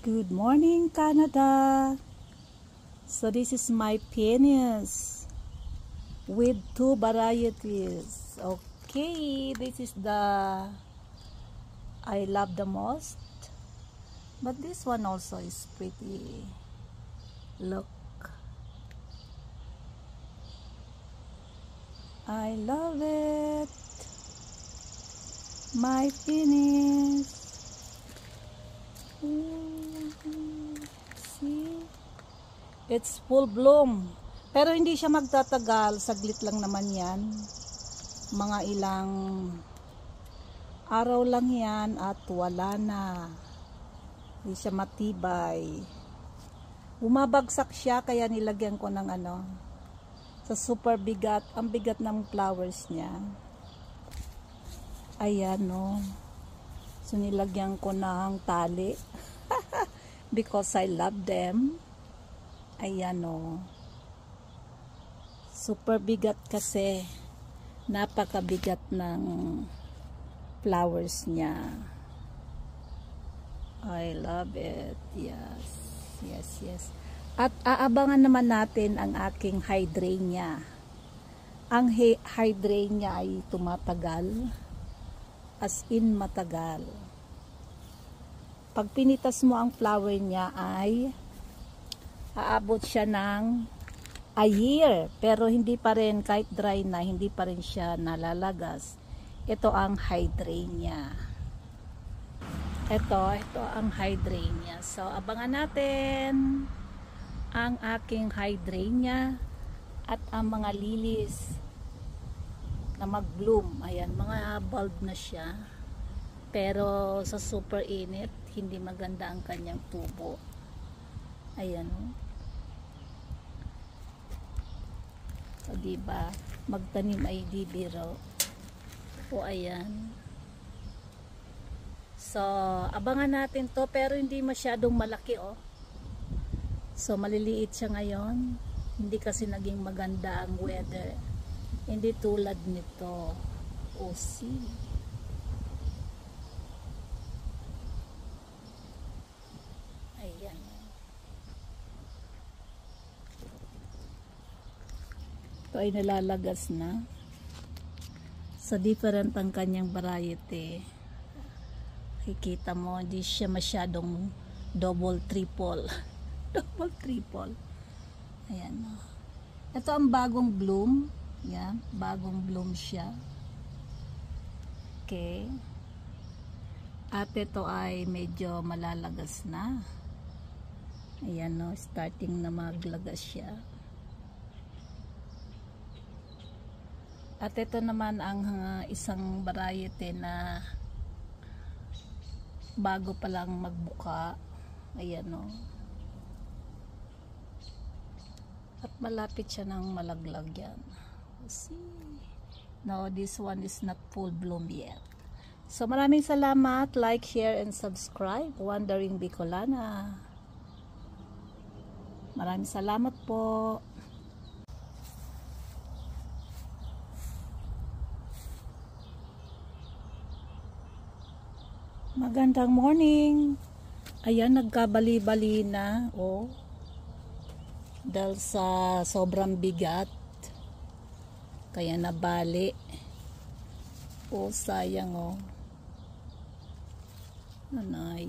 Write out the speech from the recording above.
Good morning, Canada. So this is my penis with two varieties. Okay, this is the I love the most, but this one also is pretty. Look, I love it. My penis. See? It's full bloom. Pero hindi siya magtatagal. Saglit lang naman yan. Mga ilang araw lang yan at wala na. Hindi siya matibay. Bumabagsak siya kaya nilagyan ko ng sa super bigat. Ang bigat ng flowers niya. Ayan no. So nilagyan ko ng tali. Because I love them. Ayan o. Super bigat kasi. Napakabigat ng flowers niya. I love it. Yes. Yes, yes. At aabangan naman natin ang aking hydrangea. Ang hydrangea ay tumatagal. As in matagal. Pag pinitas mo ang flower niya ay aabot siya ng a year. Pero hindi pa rin, kahit dry na, hindi pa rin siya nalalagas. Ito ang hydrangea. Ito ang hydrangea. So, abangan natin ang aking hydrangea at ang mga lilies na mag-bloom. Ayan, mga bulb na siya. Pero sa super init, hindi maganda ang kanyang tubo. Ayan. So, diba? Magtanim ay di biro. O, ayan. So, abangan natin to. Pero hindi masyadong malaki, oh. So, maliliit siya ngayon. Hindi kasi naging maganda ang weather. Hindi tulad nito. O, see. Ayan. Ito ay nalalagas na. So, different ang kanyang variety. Kikita mo, hindi siya masyadong double, triple. Double, triple. Ayan. Ito ang bagong bloom. Yan, bagong bloom siya. Okay. At ito ay medyo malalagas na. Ayan no, starting na maglagas siya. At ito naman ang isang variety na bago pa lang magbuka. Ayan no. At malapit siya ng malaglag yan. See? No, this one is not full bloom yet. So maraming salamat. Like, share, and subscribe. Wandering Bicolana. Maraming salamat po. Magandang morning. Ayan, nagkabali-bali na. Oh. Dahil sa sobrang bigat. Kaya nabali. Oh, sayang oh. Nanay.